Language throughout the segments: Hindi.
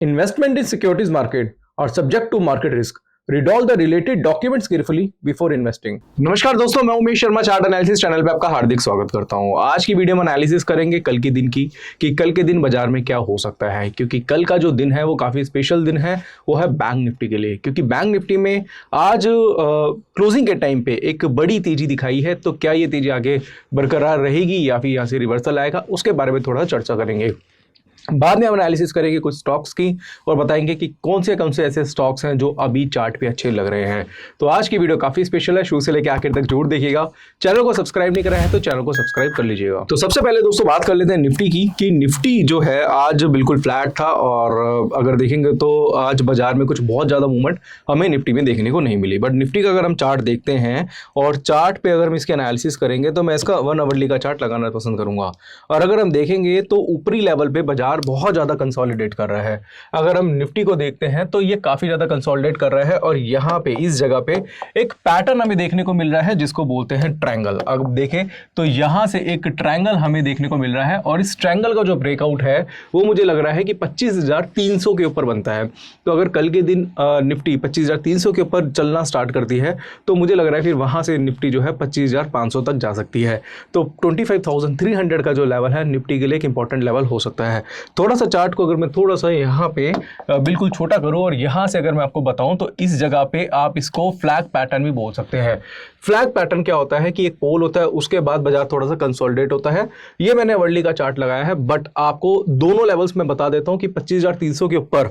Investment in securities market are subject to market risk. Read all the related documents carefully before investing. नमस्कार दोस्तों, मैं Umesh Sharma chart analysis channel पे आपका हार्दिक स्वागत करता हूं। आज की वीडियो में एनालिसिस करेंगे कल के दिन की कि कल के दिन बाजार में क्या हो सकता है, क्योंकि कल का जो दिन है वो काफ़ी स्पेशल दिन है। वो है बैंक निफ्टी के लिए, क्योंकि बैंक निफ्टी में आज क्लोजिंग के टाइम पे एक बड़ी तेजी दिखाई है। तो क्या ये तेजी आगे बरकरार रहेगी या फिर यहाँ से रिवर्सल आएगा, उसके बारे में थोड़ा चर्चा करेंगे। बाद में हम एनालिसिस करेंगे कुछ स्टॉक्स की और बताएंगे कि कौन से ऐसे स्टॉक्स हैं जो अभी चार्ट पे अच्छे लग रहे हैं। तो आज की वीडियो काफी स्पेशल है, शुरू से लेकर आखिर तक जरूर देखिएगा। चैनल को सब्सक्राइब नहीं करा है तो चैनल को सब्सक्राइब कर लीजिएगा। तो सबसे पहले दोस्तों बात कर लेते हैं निफ्टी की, कि निफ्टी जो है आज बिल्कुल फ्लैट था और अगर देखेंगे तो आज बाजार में कुछ बहुत ज्यादा मूवमेंट हमें निफ्टी में देखने को नहीं मिली। बट निफ्टी का अगर हम चार्ट देखते हैं और चार्ट पे अगर हम इसके एनालिसिस करेंगे तो मैं इसका 1 आवरली का चार्ट लगाना पसंद करूंगा। और अगर हम देखेंगे तो ऊपरी लेवल पे बाजार बहुत ज्यादा कंसोलिडेट कर रहा है। अगर हम निफ्टी को देखते हैं तो ये काफी ज्यादा कंसोलिडेट कर रहा है और यहाँ पे इस जगह पे एक पैटर्न हमें देखने को मिल रहा है जिसको बोलते हैं ट्रायंगल। अगर देखें तो यहाँ से एक ट्रायंगल हमें देखने को मिल रहा है और इस ट्रायंगल का जो ब्रेकआउट है वो मुझे लग रहा है कि 25,300 के ऊपर बनता है। तो अगर कल के दिन निफ्टी 25,300 के ऊपर चलना स्टार्ट करती है तो मुझे लग रहा है फिर वहां से निफ्टी जो है 25,500 तक जा सकती है। तो 25,300 का जो लेवल है निफ्टी के लिए एक इंपॉर्टेंट लेवल हो सकता है। थोड़ा सा चार्ट को अगर मैं थोड़ा सा यहाँ पे बिल्कुल छोटा करूँ और यहाँ से अगर मैं आपको बताऊं तो इस जगह पे आप इसको फ्लैग पैटर्न भी बोल सकते हैं। फ्लैग पैटर्न क्या होता है कि एक पोल होता है, उसके बाद बाजार थोड़ा सा कंसोलिडेट होता है। ये मैंने वर्ली का चार्ट लगाया है, बट आपको दोनों लेवल्स में बता देता हूं कि 25,300 के ऊपर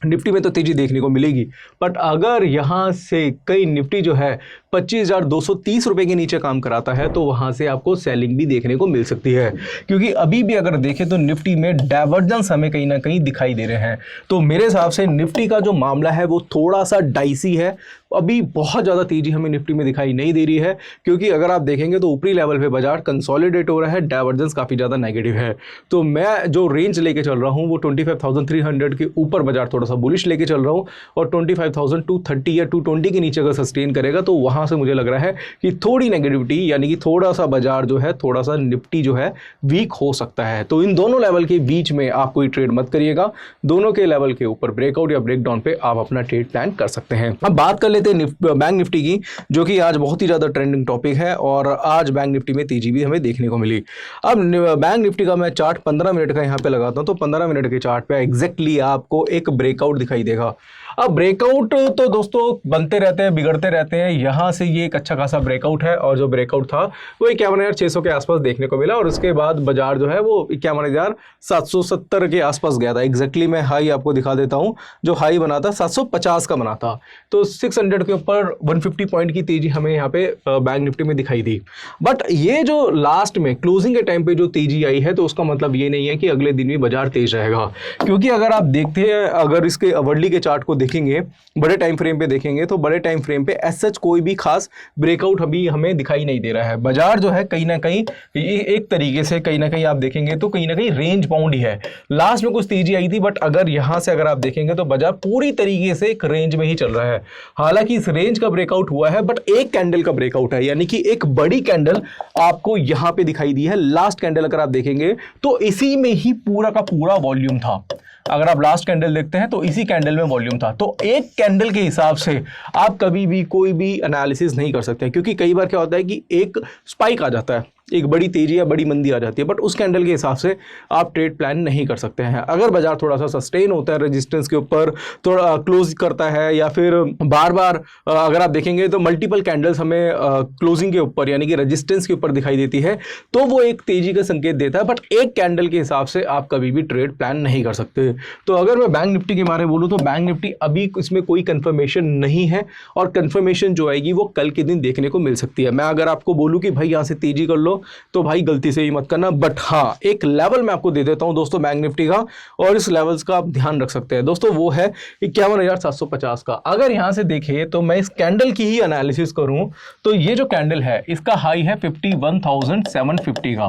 निफ्टी में तो तेजी देखने को मिलेगी। बट अगर यहां से कई निफ्टी जो है 25,230 रुपए के नीचे काम कराता है तो वहां से आपको सेलिंग भी देखने को मिल सकती है, क्योंकि अभी भी अगर देखें तो निफ्टी में डाइवर्जेंस हमें कहीं ना कहीं दिखाई दे रहे हैं। तो मेरे हिसाब से निफ्टी का जो मामला है वो थोड़ा सा डाइसी है। अभी बहुत ज़्यादा तेजी हमें निफ्टी में दिखाई नहीं दे रही है, क्योंकि अगर आप देखेंगे तो ऊपरी लेवल पे बाजार कंसोलिडेट हो रहा है, डाइवर्जेंस काफ़ी ज़्यादा नेगेटिव है। तो मैं जो रेंज लेके चल रहा हूँ वो 25,300 के ऊपर बाजार थोड़ा सा बुलिश लेके चल रहा हूँ और 25,230 या 220 के नीचे अगर सस्टेन करेगा तो वहाँ से मुझे लग रहा है कि थोड़ी नेगेटिविटी, यानी कि थोड़ा सा बाजार जो है, थोड़ा सा निफ्टी जो है वीक हो सकता है। तो इन दोनों लेवल के बीच में आप कोई ट्रेड मत करिएगा। दोनों के लेवल के ऊपर ब्रेकआउट या ब्रेकडाउन पे आप अपना ट्रेड प्लान कर सकते हैं। अब बात कर लेते हैं बैंक निफ्टी की, जो कि आज बहुत ही ज़्यादा ट्रेंडिंग टॉपिक है और आज बैंक निफ्टी में तेजी भी हमें देखने को मिली। अब बैंक निफ्टी का मैं चार्ट 15 मिनट का यहाँ पे लगाता हूँ तो 15 मिनट के चार्ट पे एग्जैक्टली आपको एक ब्रेकआउट दिखाई देगा। अब ब्रेकआउट तो दोस्तों बनते रहते हैं, बिगड़ते रहते हैं। यहाँ से ये एक अच्छा खासा ब्रेकआउट है और जो ब्रेकआउट था वो 51,600 के आसपास देखने को मिला और उसके बाद बाजार जो है वो 51,770 के आसपास गया था। एग्जैक्टली मैं हाई आपको दिखा देता हूँ, जो हाई बना था 750 का बना था। तो 600 के ऊपर 150 पॉइंट की तेजी हमें यहाँ पे बैंक निफ्टी में दिखाई दी। बट ये जो लास्ट में क्लोजिंग के टाइम पे जो तेजी आई है तो उसका मतलब ये नहीं है कि अगले दिन भी बाजार तेज रहेगा, क्योंकि अगर आप देखते हैं, अगर इसके वर्ली के चार्ट को देखेंगे, बड़े टाइम फ्रेम पे देखेंगे तो बड़े टाइम फ्रेम पे एज सच कोई भी खास ब्रेकआउट अभी हमें दिखाई नहीं दे रहा है। बाजार जो है कहीं ना कहीं एक तरीके से कहीं ना कहीं आप देखेंगे तो कहीं ना कहीं रेंज बाउंड ही है। लास्ट में कुछ तेजी आई थी, बट अगर यहां से अगर आप देखेंगे तो बाजार पूरी तरीके से एक रेंज में ही चल रहा है। हालांकि इस रेंज का ब्रेकआउट हुआ है, बट एक कैंडल का ब्रेकआउट है, यानी कि एक बड़ी कैंडल आपको यहां पे दिखाई दी है। लास्ट कैंडल अगर आप देखेंगे तो इसी में ही पूरा का पूरा वॉल्यूम था। अगर आप लास्ट कैंडल देखते हैं तो इसी कैंडल में वॉल्यूम था। तो एक कैंडल के हिसाब से आप कभी भी कोई भी एनालिसिस नहीं कर सकते, क्योंकि कई बार क्या होता है कि एक स्पाइक आ जाता है, एक बड़ी तेजी या बड़ी मंदी आ जाती है, बट उस कैंडल के हिसाब से आप ट्रेड प्लान नहीं कर सकते हैं। अगर बाजार थोड़ा सा सस्टेन होता है, रेजिस्टेंस के ऊपर थोड़ा क्लोज करता है या फिर बार बार अगर आप देखेंगे तो मल्टीपल कैंडल्स हमें क्लोजिंग के ऊपर यानी कि रेजिस्टेंस के ऊपर दिखाई देती है तो वो एक तेजी का संकेत देता है। बट एक कैंडल के हिसाब से आप कभी भी ट्रेड प्लान नहीं कर सकते। तो अगर मैं बैंक निफ्टी के बारे में बोलूँ तो बैंक निफ्टी अभी इसमें कोई कंफर्मेशन नहीं है और कंफर्मेशन जो आएगी वो कल के दिन देखने को मिल सकती है। मैं अगर आपको बोलूँ कि भाई यहाँ से तेजी कर लो तो भाई गलती से ही मत करना, बट हाँ एक लेवल मैं आपको दे देता हूं दोस्तों बैंक निफ्टी का, और इस लेवल्स का आप ध्यान रख सकते हैं दोस्तों। वो है 51,750 का। अगर यहां से देखिए तो मैं इस कैंडल की ही एनालिसिस करूं तो ये जो कैंडल है इसका हाई है 51,750 का,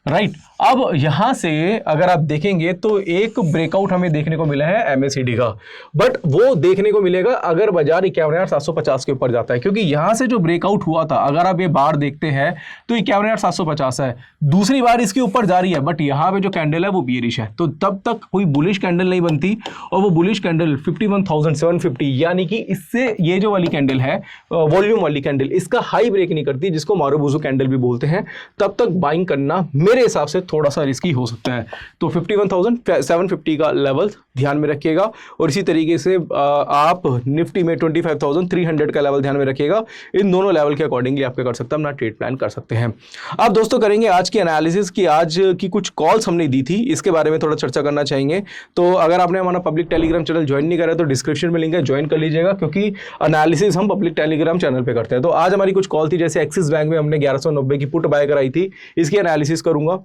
राइट। अब यहां से अगर आप देखेंगे तो एक ब्रेकआउट हमें देखने को मिला है MACD का, बट वो देखने को मिलेगा अगर बाजार 51,750 के ऊपर जाता है, क्योंकि यहां से जो ब्रेकआउट हुआ था, अगर आप ये बार देखते हैं तो 51,750 750 है, दूसरी बार इसके ऊपर जा रही है, बट यहाँ पे जो कैंडल है वो बियरिश है, तो तब तक कोई बुलिश कैंडल नहीं बनती। और वो बुलिश कैंडल 51,750 यानी कि इससे ये जो वाली कैंडल है वॉल्यूम वाली कैंडल, इसका हाई ब्रेक नहीं करती, जिसको मारुबुजु कैंडल भी बोलते हैं, तब तक बाइंग करना मेरे हिसाब से थोड़ा सा रिस्की हो सकता है। तो 51,750 का लेवल ध्यान में रखिएगा। और इसी तरीके से आप निफ्टी में 25,300 का लेवल ध्यान में रखिएगा। इन दोनों लेवल के अकॉर्डिंगली आपके कर सकते हैं, अपना ट्रेड प्लान कर सकते हैं। अब दोस्तों करेंगे आज की एनालिसिस की, आज की कुछ कॉल्स हमने दी थी, इसके बारे में थोड़ा चर्चा करना चाहेंगे। तो अगर आपने हमारा पब्लिक टेलीग्राम चैनल ज्वाइन नहीं करा तो डिस्क्रिप्शन में लिंक है, ज्वाइन कर लीजिएगा, क्योंकि एनालिसिस हम पब्लिक टेलीग्राम चैनल पे करते हैं। तो आज हमारी कुछ कॉल थी, जैसे एक्सिस बैंक में हमने 1190 की पुट बाय कराई थी, इसकी एनालिसिस करूंगा।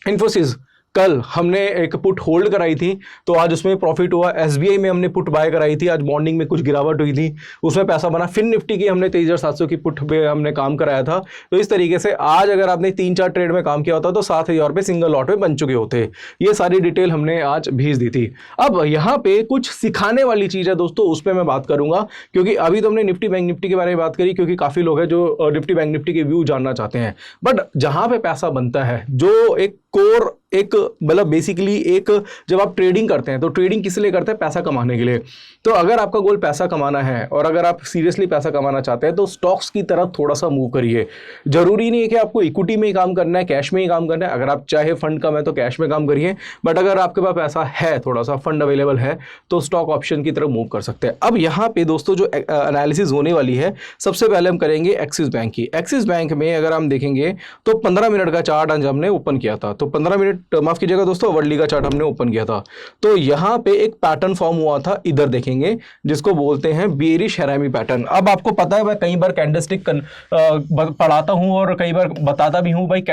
इन्फोसिस कल हमने एक पुट होल्ड कराई थी, तो आज उसमें प्रॉफिट हुआ। एसबीआई में हमने पुट बाय कराई थी, आज मॉर्निंग में कुछ गिरावट हुई थी, उसमें पैसा बना। फिन निफ्टी की हमने 23,700 की पुट पे हमने काम कराया था। तो इस तरीके से आज अगर आपने 3-4 ट्रेड में काम किया होता तो 7,000 रुपये सिंगल लॉट में बन चुके होते। ये सारी डिटेल हमने आज भेज दी थी। अब यहाँ पे कुछ सिखाने वाली चीज़ है दोस्तों, उस पर मैं बात करूंगा, क्योंकि अभी तो हमने निफ्टी बैंक निफ्टी के बारे में बात करी, क्योंकि काफ़ी लोग हैं जो निफ्टी बैंक निफ्टी के व्यू जानना चाहते हैं। बट जहाँ पे पैसा बनता है, जो एक कोर, एक मतलब बेसिकली एक, जब आप ट्रेडिंग करते हैं तो ट्रेडिंग किस लिए करते हैं? पैसा कमाने के लिए। तो अगर आपका गोल पैसा कमाना है और अगर आप सीरियसली पैसा कमाना चाहते हैं तो स्टॉक्स की तरफ थोड़ा सा मूव करिए। जरूरी नहीं है कि आपको इक्विटी में ही काम करना है, कैश में ही काम करना है। अगर आप चाहे फंड कम है तो कैश में काम करिए, बट अगर आपके पास पैसा है, थोड़ा सा फंड अवेलेबल है, तो स्टॉक ऑप्शन की तरफ मूव कर सकते हैं। अब यहाँ पे दोस्तों जो एनालिसिस होने वाली है, सबसे पहले हम करेंगे एक्सिस बैंक की। एक्सिस बैंक में अगर हम देखेंगे तो 15 मिनट का चार्ट आज हमने ओपन किया था, तो 15 मिनट माफ कीजिएगा दोस्तों, वर्ली का चार्ट हमने ओपन किया था। तो यहाँ पे एक पैटर्न फॉर्म हुआ था, इधर देखेंगे, जिसको बोलते हैं बेयरिश हैरामी पैटर्न। अब आपको पता है, मैं कई बार कैंडलस्टिक पढ़ाता हूं और कई बार बताता भी हूं भाई,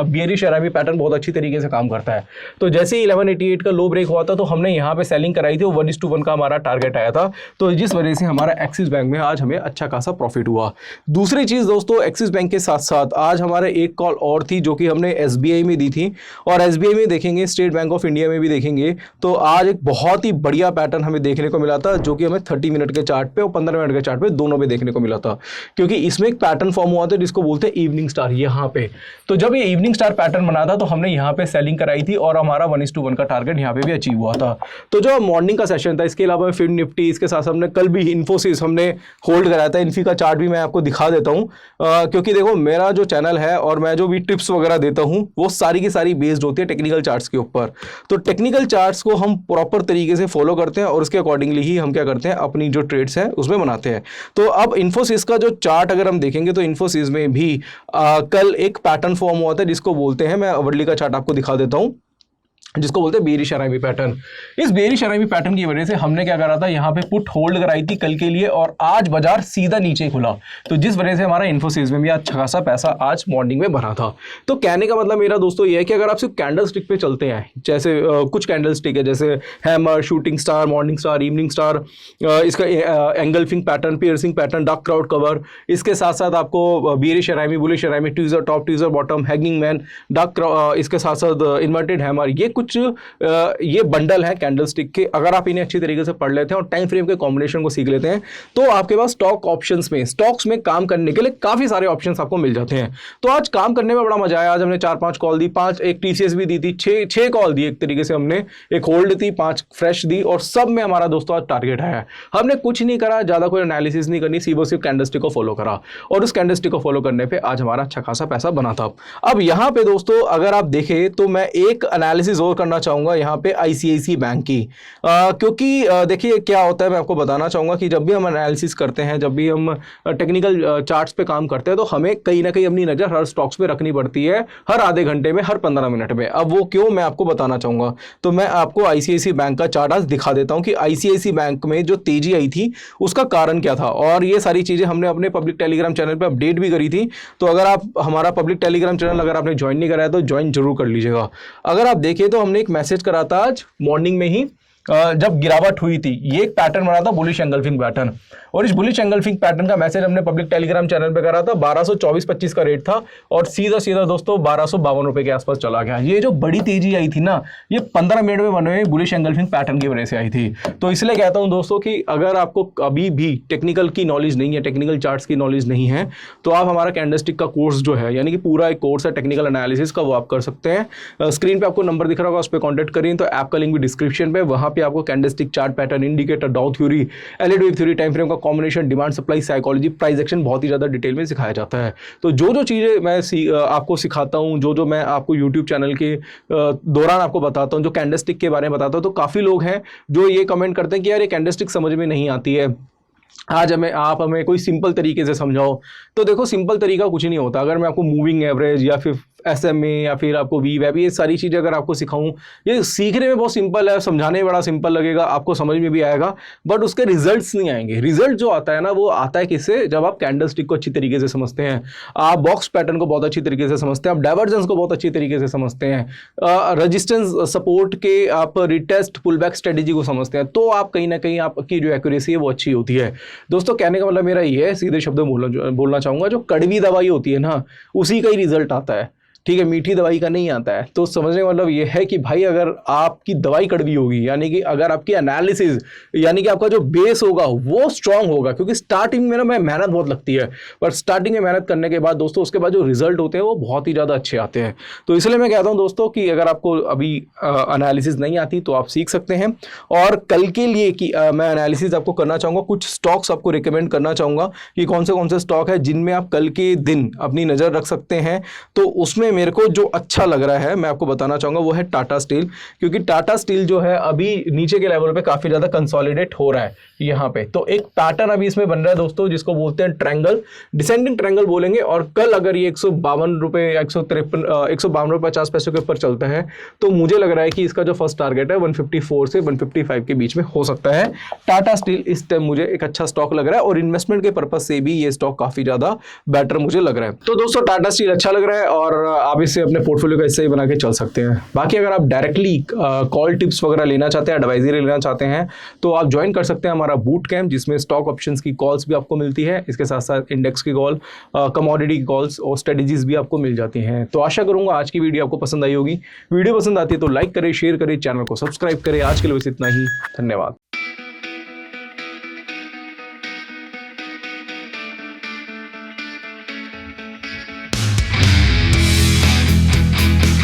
बेयरिश हैरामी पैटर्न बहुत अच्छी तरीके से काम करता है। तो जैसे ही 1188 का लो ब्रेक हुआ था तो हमने यहाँ पे सेलिंग कराई थी, 1:1 का हमारा टारगेट आया था। तो जिस वजह से हमारा एक्सिस बैंक में आज हमें अच्छा खासा प्रॉफिट हुआ। दूसरी चीज दोस्तों, एक्सिस बैंक के साथ साथ आज हमारे एक कॉल और थी, जो कि हमने एसबीआई में दी थी, और एसबीआई में देखेंगे, स्टेट बैंक ऑफ इंडिया में भी देखेंगे, तो आज एक बहुत ही बढ़िया पैटर्न हमें देखने को मिला था, जो कि हमें 30 मिनट के चार्ट पे और 15 मिनट के चार्ट पे दोनों पे देखने को मिला था। क्योंकि इसमें एक पैटर्न फॉर्म हुआ था जिसको बोलते हैं इवनिंग स्टार, यहाँ पे। तो जब ये इवनिंग स्टार पैटर्न बना था तो हमने यहाँ पे सेलिंग कराई थी और हमारा 1:1 का टारगेट यहाँ पे भी अचीव हुआ था। तो जो मॉर्निंग का सेशन था, इसके अलावा फिर निफ्टी, इसके साथ हमने कल भी इन्फोसिस हमने होल्ड कराया था। इन्फी का चार्ट भी मैं आपको दिखा देता हूँ, क्योंकि देखो मेरा जो चैनल है और मैं जो भी टिप्स वगैरह देता हूँ वो सारी की सारी बेस्ड होती है टेक्निकल चार्ट्स के ऊपर। तो टेक्निकल चार्ट्स को हम प्रॉपर तरीके से फॉलो करते हैं और उसके अकॉर्डिंगली ही हम क्या करते हैं, अपनी जो ट्रेड्स हैं उसमें बनाते हैं। तो अब इन्फोसिस का जो चार्ट अगर हम देखेंगे तो इन्फोसिस में भी कल एक पैटर्न फॉर्म हुआ था, जिसको बोलते हैं, मैं वर्ली का चार्ट आपको दिखा देता हूं, जिसको बोलते हैं बेयरिश हैरामी पैटर्न। इस बेयरिश हैरामी पैटर्न की वजह से हमने क्या करा था, यहाँ पे पुट होल्ड कराई थी कल के लिए, और आज बाजार सीधा नीचे खुला, तो जिस वजह से हमारा इन्फोसिस में भी अच्छा खासा पैसा आज मॉर्निंग में भरा था। तो कहने का मतलब मेरा दोस्तों ये है कि अगर आप सिर्फ कैंडल स्टिक पे चलते हैं, जैसे कुछ कैंडल स्टिक है, जैसे hammer, shooting star, morning star, evening star, इसका engulfing pattern, piercing pattern, dark cloud cover, इसके साथ साथ आपको bearish harami, bullish harami, tweezer top, tweezer bottom, hanging man, dark, इसके साथ साथ इन्वर्टेड हैमर, ये कुछ ये बंडल है कैंडलस्टिक के। अगर आप इन्हें अच्छी तरीके से पढ़ लेते हैं और टाइम फ्रेम के कॉम्बिनेशन को सीख लेते हैं तो आपके पास स्टॉक ऑप्शंस में, स्टॉक्स में काम करने के लिए काफी सारे ऑप्शंस आपको मिल जाते हैं। तो आज काम करने में बड़ा मजा आया। आज हमने 4-5 कॉल दी, 5 एक टीसीएस भी दी थी, 6 कॉल दी एक तरीके से हमने, एक होल्ड थी, 5 फ्रेश दी, और सब में हमारा दोस्तों आज टारगेट आया। हमने कुछ नहीं करा, ज्यादा कोई एनालिसिस नहीं करनी, सिर्फ कैंडलस्टिक को फॉलो करा, और उस कैंडलस्टिक को फॉलो करने पे आज हमारा अच्छा खासा पैसा बना था। अब यहाँ पे दोस्तों अगर आप देखें तो मैं एक एनालिसिस और करना चाहूंगा यहाँ पे आईसीआईसी बैंक की, क्योंकि देखिए क्या होता है, मैं आपको बताना चाहूंगा कि जब भी हम एनालिसिस करते हैं, जब भी हम टेक्निकल चार्ट्स पे काम करते हैं, तो हमें कहीं ना कहीं अपनी नज़र हर स्टॉक्स पे रखनी पड़ती है, हर आधे घंटे में, हर 15 मिनट में। अब वो क्यों, मैं आपको बताना चाहूंगा। तो मैं आपको आईसीआईसी बैंक का चार्ट आज दिखा देता हूं कि आईसीआईसी बैंक में जो तेजी आई थी उसका कारण क्या था, और ये सारी चीजें हमने अपने पब्लिक टेलीग्राम चैनल पर अपडेट भी करी थी। तो अगर आप हमारा पब्लिक टेलीग्राम चैनल अगर आपने ज्वाइन नहीं कराया तो ज्वाइन जरूर कर लीजिएगा। अगर आप देखें तो हमने एक मैसेज करा था आज मॉर्निंग में ही, जब गिरावट हुई थी, ये एक पैटर्न बना था बुलिश एंगल्फिंग पैटर्न, और इस बुलिश एंगल्फिंग पैटर्न का मैसेज हमने पब्लिक टेलीग्राम चैनल पे करा था। 1224-25 का रेट था और सीधा सीधा दोस्तों 1252 रुपए के आसपास चला गया। ये जो बड़ी तेजी आई थी ना, ये 15 मिनट में बने हुए बुलिश एंगल्फिंग पैटर्न की वजह से आई थी। तो इसलिए कहता हूं दोस्तों कि अगर आपको अभी भी टेक्निकल की नॉलेज नहीं है, टेक्निकल चार्ट्स की नॉलेज नहीं है, तो आप हमारा कैंडलस्टिक का कोर्स जो है, यानी कि पूरा एक कोर्स है टेक्निकल एनालिसिस का, वो आप कर सकते हैं। स्क्रीन पे आपको नंबर दिख रहा होगा, उस पर कॉन्टैक्ट करें। तो ऐप का लिंक भी डिस्क्रिप्शन पे, वहां पे आपको candlestick chart pattern, indicator, Dow theory, LED theory, time frame का combination, demand supply psychology, price action बहुत ही ज्यादा डिटेल में सिखाया जाता है। तो जो चीजें मैं आपको सिखाता हूं, जो मैं आपको यूट्यूब चैनल के दौरान आपको बताता हूं, जो कैंडलस्टिक के बारे में बताता हूं, तो काफी लोग हैं जो ये कमेंट करते हैं कि यार ये कैंडलस्टिक समझ में नहीं आती है, आज आप हमें कोई सिंपल तरीके से समझाओ। तो देखो, सिंपल तरीका कुछ नहीं होता। अगर मैं आपको मूविंग एवरेज या फिर SMA या फिर आपको वी वेब, ये सारी चीज़ें अगर आपको सिखाऊं, ये सीखने में बहुत सिंपल है, समझाने में बड़ा सिंपल लगेगा, आपको समझ में भी आएगा, बट उसके रिजल्ट्स नहीं आएंगे। रिजल्ट जो आता है ना, वो आता है किससे? जब आप कैंडलस्टिक को अच्छी तरीके से समझते हैं, आप बॉक्स पैटर्न को बहुत अच्छी तरीके से समझते हैं, आप डाइवर्जेंस को बहुत अच्छी तरीके से समझते हैं, रेजिस्टेंस सपोर्ट के आप रिटेस्ट पुल बैक स्ट्रेटेजी को समझते हैं, तो आप कहीं ना कहीं आपकी जो एक्यूरेसी है वो अच्छी होती है। दोस्तों, कहने का मतलब मेरा ये है, सीधे शब्दों में बोलना चाहूंगा, जो कड़वी दवाई होती है ना, उसी का ही रिजल्ट आता है, ठीक है, मीठी दवाई का नहीं आता है। तो समझने का मतलब ये है कि भाई, अगर आपकी दवाई कड़वी होगी, यानी कि अगर आपकी एनालिसिस, यानी कि आपका जो बेस होगा वो स्ट्रांग होगा, क्योंकि स्टार्टिंग में ना मेहनत बहुत लगती है, पर स्टार्टिंग में मेहनत करने के बाद दोस्तों उसके बाद जो रिजल्ट होते हैं वो बहुत ही ज़्यादा अच्छे आते हैं। तो इसलिए मैं कहता हूँ दोस्तों कि अगर आपको अभी एनालिसिस नहीं आती तो आप सीख सकते हैं। और कल के लिए कि मैं एनालिसिस आपको करना चाहूँगा, कुछ स्टॉक्स आपको रिकमेंड करना चाहूँगा कि कौन से स्टॉक है जिनमें आप कल के दिन अपनी नज़र रख सकते हैं। तो उसमें मेरे को जो अच्छा लग रहा है, मैं आपको बताना चाहूंगा, वो है टाटा स्टील, क्योंकि टाटा स्टील जो है अभी नीचे के लेवल पे काफी ज्यादा कंसोलिडेट हो रहा है यहाँ पे। तो एक पैटर्न अभी इसमें बन रहा है दोस्तों, जिसको बोलते हैं ट्रायंगल, डिसेंडिंग ट्रायंगल बोलेंगे। और कल अगर ये 152 रुपए, 152 रुपए 50 पैसे के ऊपर चलता है, तो मुझे लग रहा है कि इसका जो फर्स्ट टारगेट है 154 से 155 के बीच में हो सकता है। टाटा स्टील इस टाइम मुझे एक अच्छा स्टॉक लग रहा है, और इन्वेस्टमेंट के पर्पज से भी ये स्टॉक काफी ज्यादा बेटर मुझे लग रहा है। तो दोस्तों, टाटा स्टील अच्छा लग रहा है और आप इसे अपने पोर्टफोलियो का हिस्सा ही बना के चल सकते हैं। बाकी अगर आप डायरेक्टली कॉल टिप्स वगैरह लेना चाहते हैं, एडवाइजरी लेना चाहते हैं, तो आप ज्वाइन कर सकते हैं हमारा बूट कैंप, जिसमें स्टॉक ऑप्शंस की कॉल्स भी आपको मिलती है, इसके साथ साथ इंडेक्स की कॉल, कमोडिटी की कॉल्स और स्ट्रेटेजीज भी आपको मिल जाती हैं। तो आशा करूंगा आज की वीडियो आपको पसंद आई होगी। वीडियो पसंद आती है तो लाइक करें, शेयर करें, चैनल को सब्सक्राइब करें। आज के लिए बस इतना ही, धन्यवाद।